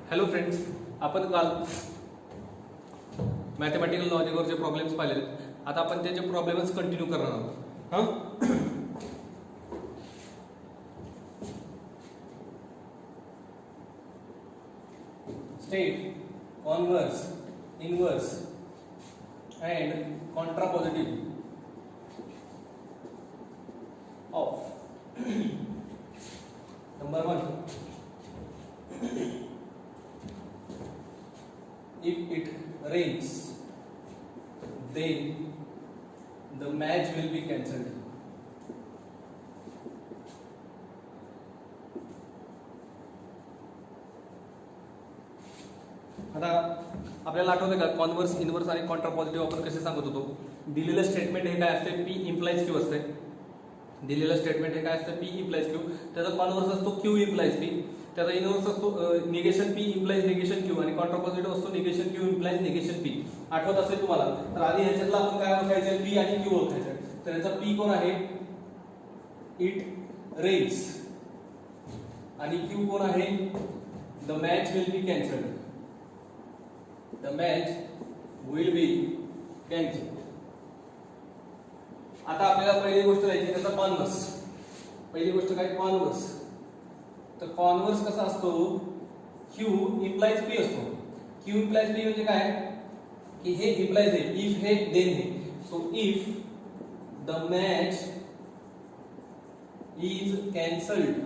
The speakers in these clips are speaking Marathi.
हॅलो फ्रेंड्स, आपण काल मॅथमॅटिकल लॉजिकवरचे प्रॉब्लेम्स पाहिलेले. आता आपण त्याचे प्रॉब्लेम्स कंटिन्यू करणार आहोत. हां, state converse, inverse and contrapositive of number 1. If it rains, then the match will be cancelled. आता आपल्याला आठवतं का कॉन्व्हर्स, इनव्हर्स आणि कॉन्ट्रापॉझिटिव्ह आपण कसे सांगत होतो. दिलेलं स्टेटमेंट हे काय असते, P इम्प्लाइज Q असते. दिलेलं स्टेटमेंट हे काय असतं, P इम्प्लाइज Q. त्याचा कॉन्व्हर्स असतो Q इम्प्लाइज P. त्याचा इनव्हर्स असतो negation P implies negation Q आणि कॉन्ट्रापॉझिटिव्ह असतो negation Q implies negation P. आठवत असेल तुम्हाला तर आधी ह्याच्यातला आपण काय ओळखायचं, P आणि Q ओळखायचं. तर याचा P कोण आहे, इट रेन्स, आणि Q कोण आहे, the match will be cancelled. The match will be cancelled. आता आपल्याला पहिली गोष्ट द्यायची त्याचा कॉन्व्हर्स. पहिली गोष्ट काय, कॉन्व्हर्स. तर कॉन्व्हर्स कसा असतो, Q इम्प्लाइज P असतो. Q इम्प्लाइज P म्हणजे काय की हे इम्प्लाइज आहे, इफ हे देन हे. So if the match is cancelled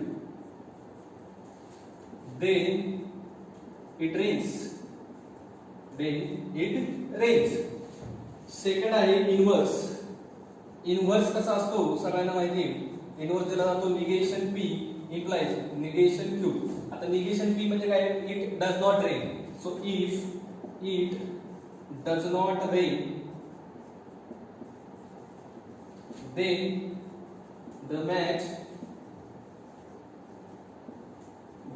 then it rains. Then it rains. Second आहे इनव्हर्स. इनव्हर्स कसा असतो सगळ्यांना माहिती आहे. इनव्हर्स दिला जातो negation P implies negation Q. आता निगेशन P म्हणजे काय, it does not rain. So if it does not rain then the match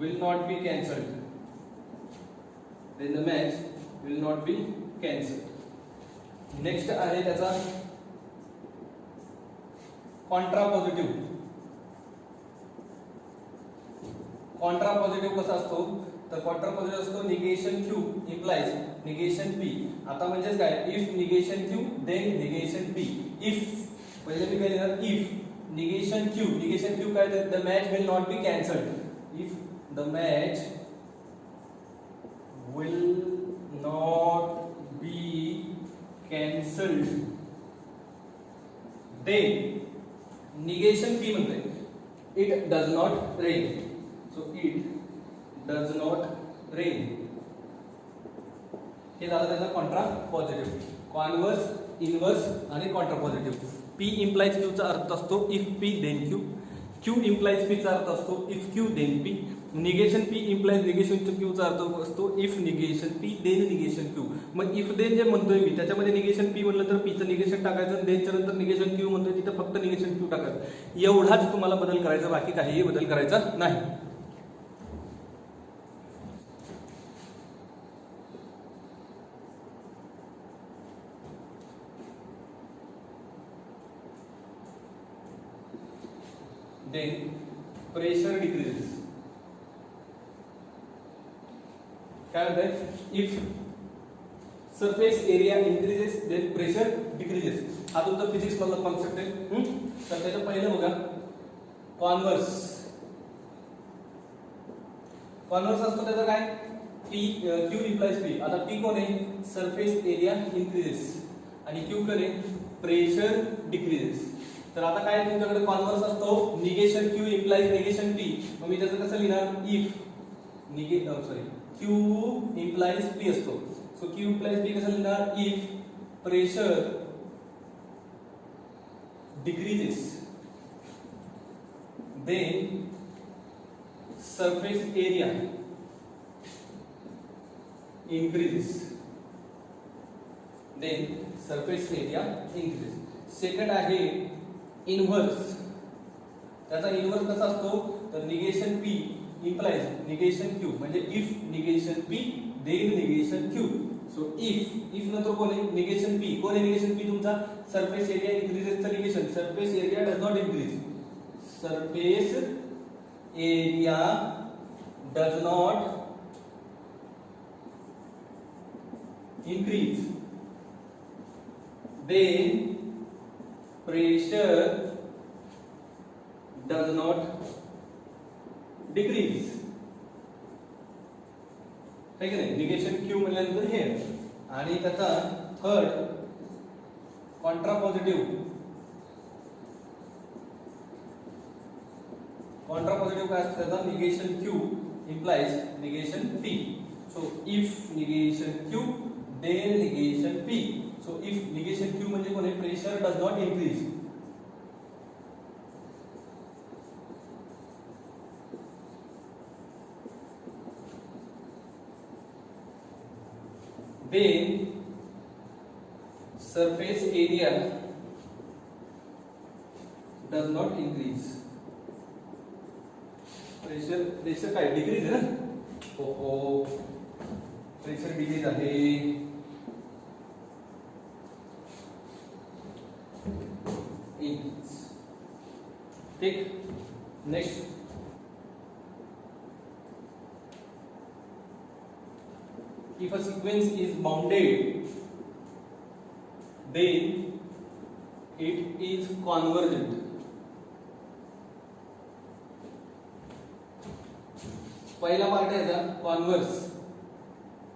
will not be cancelled. Then the match will not be cancelled. Next आहे त्याचा कॉन्ट्रापॉझिटिव्ह. कॉन्ट्रापॉझिटिव्ह कसा असतो, तर कॉन्ट्रापॉझिटिव्ह असतो negation Q implies negation P. आता म्हणजेच काय, if negation Q then negation P. If पहिले मी काय लिहिणार, if negation Q. Negation Q काय, the match will not be cancelled. If the match will not be cancelled then negation P म्हणते it does not rain. So it does not rain. हे झालं त्याचा कॉन्ट्रापॉझिटिव्ह. कॉन्व्हर्स, इनव्हर्स आणि कॉन्ट्रापॉझिटिव्ह. P इम्प्लाइज Q चा अर्थ असतो if P then Q. Q implies P चा अर्थ असतो if Q then P. Negation P implies negation Q चा अर्थ असतो if negation P then negation Q. मग इफ देन जे म्हणतोय मी त्याच्यामध्ये निगेशन P म्हणलं तर P चं निगेशन टाकायचं, देनच्या नंतर निगेशन Q म्हणतोय तिथं फक्त निगेशन Q टाकायचं. एवढाच तुम्हाला बदल करायचा, बाकी काहीही बदल करायचा नाही. Then pressure decreases. काय म्हणताय, if surface area increases then pressure decreases. हा तुमचा फिजिक्स मधला कॉन्सेप्ट आहे. तर त्याचं पहिलं बघा, कॉन्व्हर्स. कॉन्व्हर्स असतो त्याचा काय, Q इम्प्लाइज P. आता P कोण आहे, सरफेस एरिया इन्क्रीजेस, आणि Q कोण आहे, प्रेशर डिक्रीजेस. तर आता काय तुमच्याकडे कॉन्व्हर्स असतो negation Q implies negation P. मग मी त्याचं कसं लिहिणार, इफ Q इम्प्लाइज P असतो. सो Q इम्प्लाइज P कसं लिहिणार, if pressure decreases then surface area increases. Then surface area increases. Second आहे इनव्हर्स. त्याचा इनव्हर्स कसा असतो, तर negation P implies negation Q. म्हणजे if negation P then negation Q. So if नंतर कोण आहे, निगेशन P. कोण आहे निगेशन P तुमचा, surface area इन्क्रीजेसचं negation. Surface area does not increase. surface area does not increase, then pressure does not decrease. है की नाही? निगेशन क्यू म्हणल्यानंतर हे आणि त्याचा थर्ड कॉन्ट्रापॉझिटिव्ह काय असतं त्याचा? Negation Q implies negation P. So if negation Q then negation P. So if negation Q म्हणजे कोण आहे? Pressure does not increase. Then surface area does not increase. Pressure काय? डिक्रीज आहे ना? हो, प्रेशर डिक्रीज आहे. ठीक. Next, if a sequence is bounded then it is convergent. पहिला पार्ट आहे याचा कॉन्व्हर्स.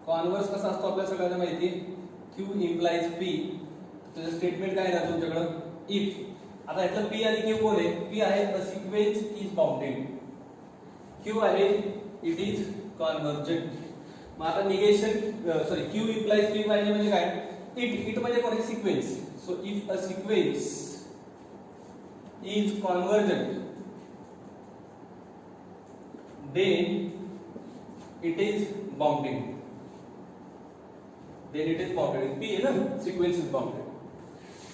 कॉन्व्हर्स कसा असतो आपल्याला सगळ्यांना माहिती आहे. Q implies P. त्याचं स्टेटमेंट काय आहे ना तुमच्याकडे? इफ. आता यातलं P आणि Q कोण आहे? P आहे a sequence is bounded. Q आहे it is convergent. मग आता निगेशन Q implies P पाहिजे म्हणजे काय? इट म्हणजे कोण आहे? Sequence. So if a sequence is convergent then it is bounded. P आहे ना? sequence is bounded.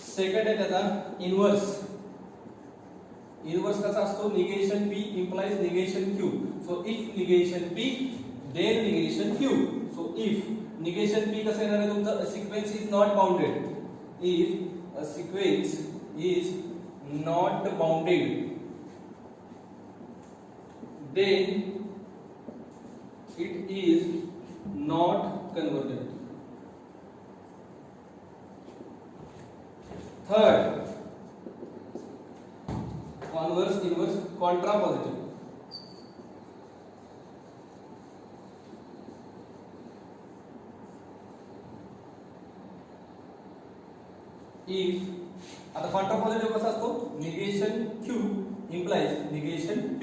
सेकंड आहे त्याचा इनवर्स. इनवर्स कसा असतो? Negation P implies negation Q. So if negation P then negation Q. So if negation P कसं येणार आहे तुमचं? A sequence is not bounded. If a sequence is not bounded then it is not convergent. Third, converse, inverse, contrapositive. If आता contrapositive कसा असतो? Negation Q implies negation P.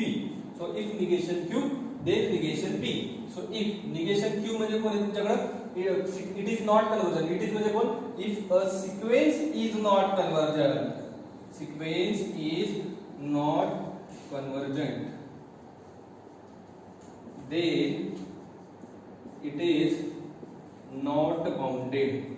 So if negation Q then negation P. So if negation Q म्हणजे कोण आहे तुमच्याकडे? It is not convergent. It is म्हणजे कोण? If a sequence is not convergent. Sequence is not convergent. Then it is not bounded.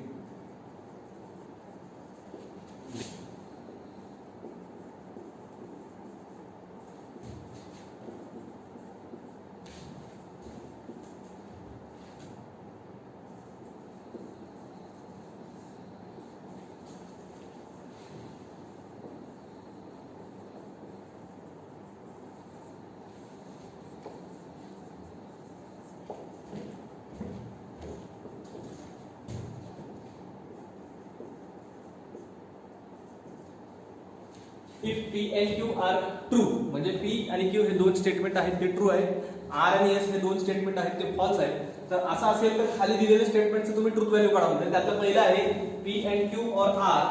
If P and Q are true म्हणजे P आणि Q हे दोन स्टेटमेंट आहेत ते ट्रू आहे. R आणि S हे दोन स्टेटमेंट आहेत ते फॉल्स आहे. तर असं असेल तर खाली दिलेल्या स्टेटमेंटचं तुम्ही ट्रूथ व्हॅल्यू काढा. म्हणजे त्यातलं पहिलं आहे P and Q or R.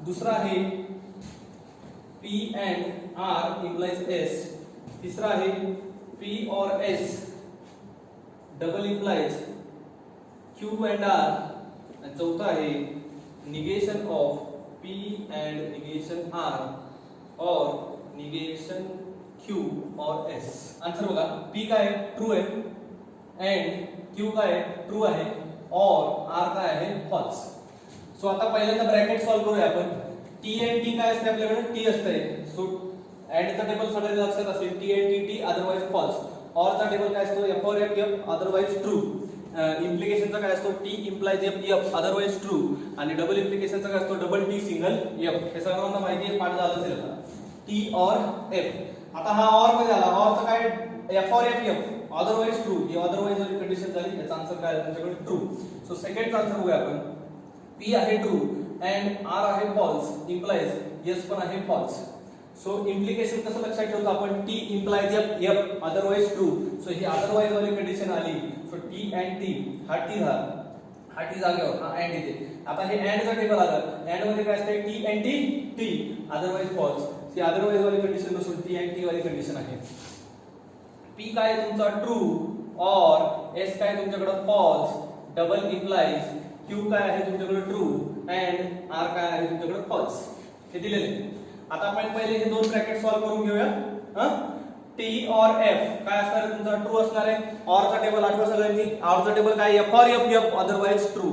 दुसरा आहे P and R implies S. तिसरा आहे P or S double implies Q and R. आणि चौथा आहे negation of P and negation R or negation Q or S. Answer बघा. P काय आहे? ट्रू आहे. and Q काय आहे? ट्रू आहे. और R काय आहे? फॉल्स. सो आता पहिल्यांदा ब्रॅकेट सॉल्व करूया आपण. T and T काय असते आपल्याकडे? T असते. सो and चा टेबल सगळ्यांना लक्षात असेल. T and T otherwise false. Or चा टेबल काय असतो? F or F otherwise true. इम्प्लिकेशनचा काय असतो? T implies F otherwise true. आणि डबल इम्प्लिकेशनचा काय असतो? Double T single F. हे सगळ्यांना माहिती आहे, पाठ झालं असेल आता. T और F. आता हा और मध्ये आला. और चा काय? F or F otherwise true, he otherwise वाली कंडिशन झाली, याचा आन्सर काय आहे तुमच्याकडे ट्रू. सो सेकंड आन्सर बघूया आपण. P आहे ट्रू अँड R आहे फॉल्स, इम्प्लाइज S पण आहे फॉल्स. सो इम्प्लिकेशन कसं लक्षात ठेवतो आपण, T implies F otherwise true. So ही अदरवाइज वाली कंडिशन आली. सो T अँड T, हा T जागेवर, हा अँड इथे. आता हे अँडचं टेबल आलं, अँड मध्ये काय असते T and T otherwise false. ही अदरवाइज वाली कंडिशन नसून T अँड T वाली कंडिशन आहे. P काय तुमचा ट्रू और S काय तुमच्याकडे फॉल्स, डबल इम्प्लाइज Q काय आहे तुमच्याकडे ट्रू अँड R काय आहे तुमच्याकडे फॉल्स. हे दिलेले. आता आपण पहिले हे दोन ब्रॅकेट सॉल्व्ह करून घेऊया. T और F काय असणार आहे तुमचा ट्रू असणार आहे. OR चा टेबल आठवा सगळ्यांनी, OR चा टेबल काय F और F otherwise true.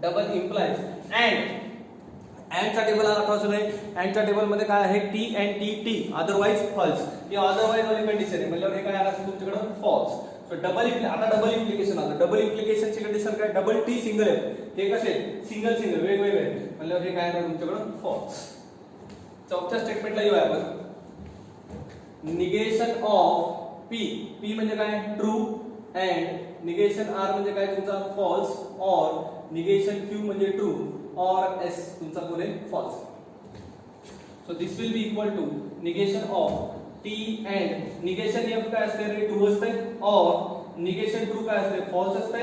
Double implies and चा टेबल आठवा सगळे, अँड च्या टेबल मध्ये काय आहे T and T otherwise false. ही अदरवाइज वाली कंडिशन आहे, म्हणजे हे काय आलं तुमच्याकडे फॉल्स. सो आता डबल इम्प्लिकेशन आलं. डबल इम्प्लिकेशनची कंडिशन काय, डबल T सिंगल F, हे कसे सिंगल वेगवेगळे, म्हणजे हे काय आलं तुमच्याकडे फॉल्स. चौथ्या स्टेटमेंटला येऊया आपण. निगेशन ऑफ P म्हणजे काय ट्रू अँड निगेशन R म्हणजे काय तुमचा फॉल्स और निगेशन Q म्हणजे ट्रू और S तुमचा पुढे false. So this will be equal to negation of T and negation F काय असते रे ट्रू असते और निगेशन ट्रू काय असते फॉल्स असते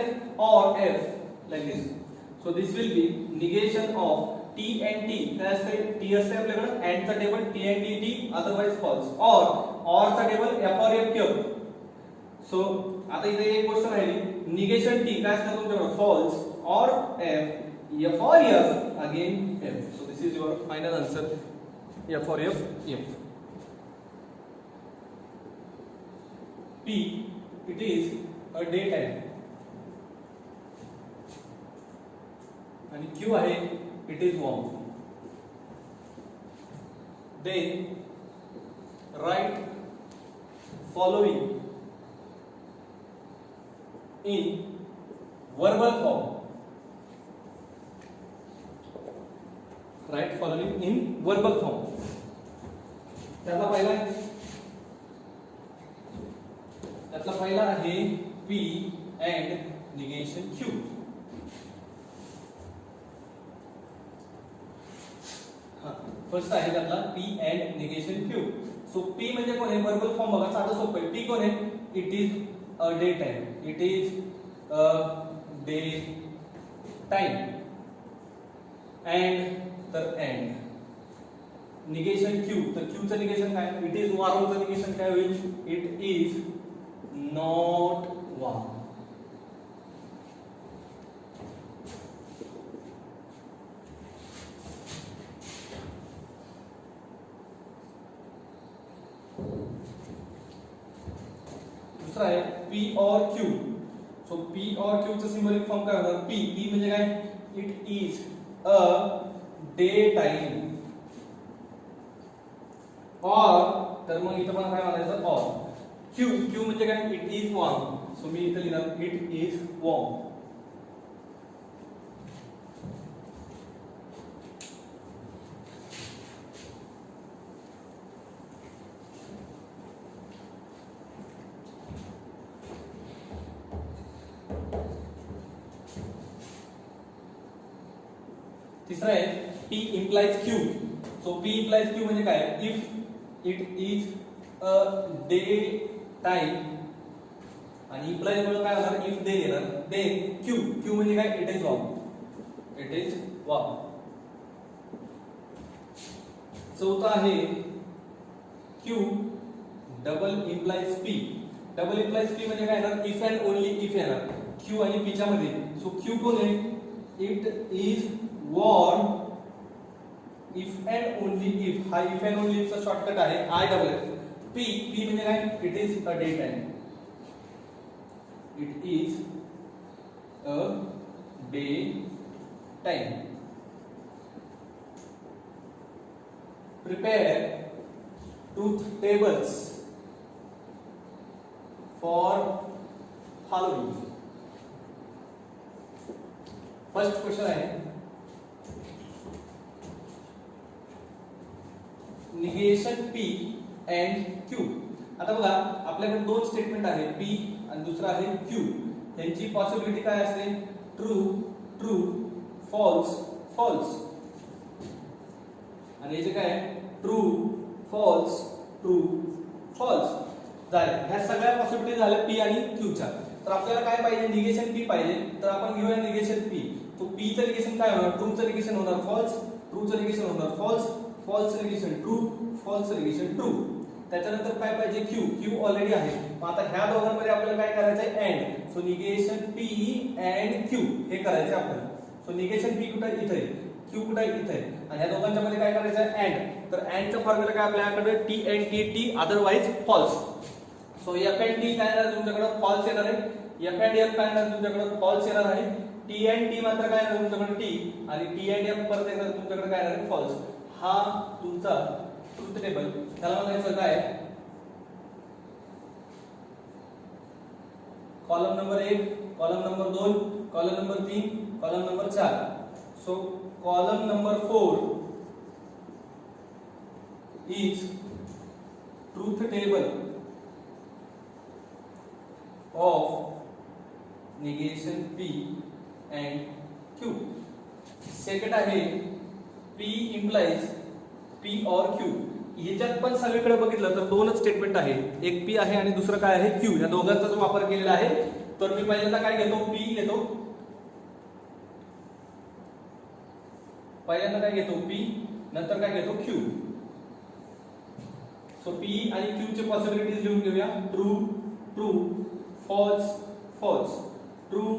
और F like this. So this will B negation of T and T काय असते T असते आपल्याकडे, अँड चा table T and T otherwise false or चा टेबल F और F क्यूब. सो आता इथे एक गोष्ट राहिली, निगेशन T काय असते तुमच्याकडे फॉल्स और F और F again F. So this is your final answer, F और F. P it is a daytime आणि Q आहे it is warm. Then write following in verbal form. Write following in verbal form. त्यातला पहिला आहे P and negation Q. First आहे त्यातला P and negation Q. So P म्हणजे कोण आहे वर्बल फॉर्म बघा, साधं सोपं आहे. P कोण आहे, it is a day time, it is a day time and तर अँड निगेशन Q, तर Q चं निगेशन काय, इट इज वॉर्मचं निगेशन काय होईल, इट इज नॉट वॉर्म. दुसरा आहे P और Q. सो P और Q चं सिंबॉलिक फॉर्म काय होणार, P म्हणजे काय, it is a day time और, तर मग इथं पण काय म्हणायचं और. Q म्हणजे काय, इट इज वॉर्म. सो मी इथं लिहिणार इट इज वॉर्म. तिसरा आहे P implies Q. So P implies Q म्हणजे काय, if it is a day time आणि implies म्हणजे काय होणार, इफ दे येणार, देन Q म्हणजे काय, it is warm, it is warm. चौथा आहे Q double implies P. Double implies P म्हणजे काय येणार, इफ अँड ओनली इफ येणार Q आणि P च्या मध्ये. सो Q कोण आहे, it is warm if and only if. हा if and only if चा शॉर्टकट आहे I डबल F. P म्हणजे काय, it is a day time, it is a day time. Prepare truth tables for following. First question आहे, निगेशन P and Q. आता बघा आपल्याकडे दोन स्टेटमेंट आहे पी आणि दुसरा आहे क्यू. यांची पॉसिबिलिटी काय असते? True true false false. आणि याचे काय? True false true false. झाले. ह्या सगळ्या पॉसिबिलिटी झाल्या पी आणि क्यूच्या. तर आपल्याला काय पाहिजे? निगेशन पी पाहिजे. तर आपण घेऊया निगेशन पी. तो पी चं निगेशन काय होणार? ट्रू चं निगेशन होणार फॉल्स, ट्रू चं निगेशन होणार फॉल्स, फॉल्स चं निगेशन ट्रू, फॉल्स चं निगेशन ट्रू. त्याच्यानंतर काय पाहिजे? क्यू. क्यू ऑलरेडी आहे. मग आता ह्या दोघांमध्ये आपल्याला काय करायचं आहे? And. So negation P and Q हे करायचं आपल्याला. सो निगेशन पी कुठे? इथे आहे. क्यू कुठे? इथे आहे. आणि ह्या दोघांच्या मध्ये काय करायचं आहे? अँड. तर अँड चा फॉर्म्युला काय आपल्याकडे? T and T T otherwise false. So F and T काय येणार तुमच्याकडे? फॉल्स येणार आहे. एफ अँड एफ काय येणार तुमच्याकडे? फॉल्स येणार आहे. टी अँड टी मात्र काय येणार तुमच्याकडे? टी. आणि टी अँड एफ परत येणार तुमच्याकडे काय येणार? फॉल्स. हा तुमचा ट्रुथ टेबल. त्याला म्हणायचं काय? Column number 1, column number 2, column number 3, column number 4. So column number 4 is truth table of negation P and Q. Second आहे P implies P or Q. याच्यात पण सगळीकडे बघितलं तर दोनच स्टेटमेंट आहे. एक P आहे आणि दुसरं काय आहे? Q. या दोघांचाच वापर केलेला आहे. तर मी पहिल्यांदा काय घेतो? P घेतो. पहिल्यांदा काय घेतो? P. नंतर काय घेतो? Q. सो P आणि Q चे पॉसिबिलिटीज लिहून घेऊया. True true false false true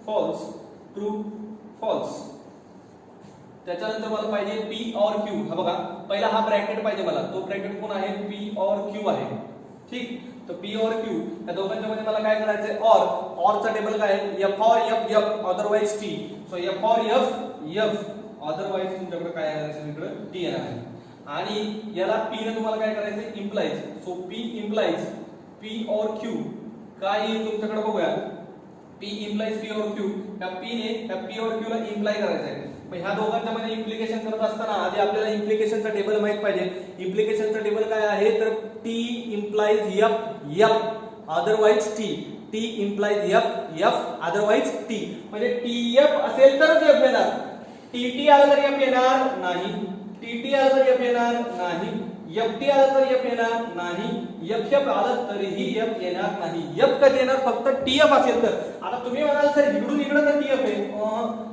false true false. त्याच्यानंतर मला पाहिजे P और Q. हा बघा पहिला हा ब्रॅकेट पाहिजे मला. तो ब्रॅकेट कोण आहे? P और Q आहे. ठीक. तर P और Q या दोघांच्या मध्ये मला काय करायचंय? और चा टेबल काय आहे? F और F F otherwise T. So F और F F अदरवाइज तुमच्याकडे काय आहे? सगळीकडे T येणार आहे. आणि याला P ने तुम्हाला काय करायचंय? Implies. So P implies P और Q काय येईल तुमच्याकडे बघूया. P इम्प्लाइज P और Q. या P ने या P और Q ला इम्प्लाय करायचं आहे. मग ह्या दोघांच्या मध्ये इम्प्लिकेशन करत असताना आधी आपल्याला इम्प्लिकेशनचा टेबल माहित पाहिजे. इम्प्लिकेशनचा टेबल काय आहे? तर T implies F F otherwise T. T implies F F otherwise T. म्हणजे TF असेल तरच F येणार. TT आला तर F येणार नाही. TT आला तर F येणार नाही. FT आला तर F येणार नाही. FF आला तरीही F येणार नाही. F कधी येणार? फक्त TF असेल तर. आता तुम्ही म्हणाल सर इकडून इकडे तर TF आहे.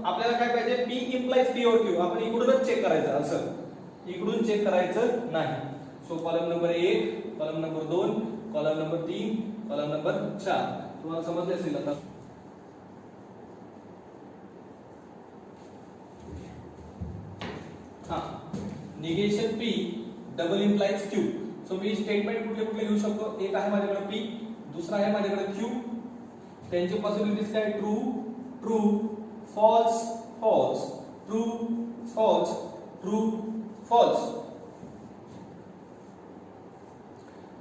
आपल्याला काय पाहिजे? P इम्प्लाइज P और Q. आपण इकडूनच चेक करायचं. असं इकडून चेक करायचं नाही. So column number 1, column number 2, column number 3, column number 4. तुम्हाला समजले असेल आता. हा negation P double implies Q. So मी स्टेटमेंट कुठले कुठले घेऊ शकतो? एक आहे माझ्याकडे P, दुसरा आहे माझ्याकडे Q. त्यांची पॉसिबिलिटीज काय? True true false false true false true false.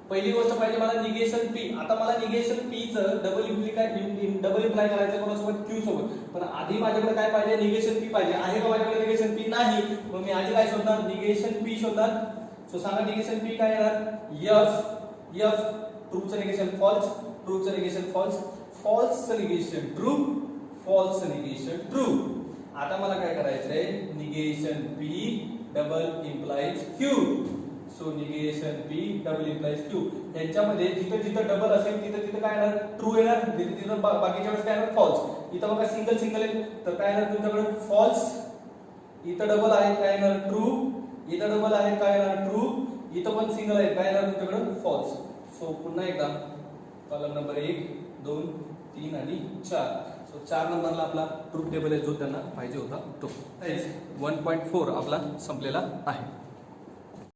पहिली गोष्ट पाहिजे मला निगेशन P. आता मला निगेशन P चं डबल इम्प्लाय करायचं कोणासोबत? Q सोबत. पण आधी माझ्याकडे काय पाहिजे? निगेशन P पाहिजे. आहे का माझ्याकडे निगेशन P? नाही. मग मी आधी काय शोधणार? निगेशन P शोधणार. सो सांगा निगेशन P काय येणार? F F ट्रू चं निगेशन फॉल्स, ट्रू चं निगेशन फॉल्स, फॉल्स चं निगेशन ट्रू, फॉल्स चं निगेशन ट्रू. आता मला काय करायचंय? Negation P double implies Q. So negation P double implies Q. यांच्यामध्ये जिथे जिथे डबल असेल तिथे तिथे काय येणार? ट्रू येणार. जिथे तिथे बाकीच्या वेळेस काय येणार? फॉल्स. इथं बघा सिंगल सिंगल आहे तर काय येणार तुमच्याकडे? फॉल्स. इथं डबल आहे काय येणार? ट्रू. इथं डबल आहे काय येणार? ट्रू. इथं पण सिंगल आहे काय येणार तुमच्याकडे? फॉल्स. सो पुन्हा एकदा कॉलम नंबर 1, 2, 3 आणि 4. सो 4 नंबरला आपला ट्रूथ टेबल आहे जो त्यांना पाहिजे होता तो. 1.4 आपला संपलेला आहे.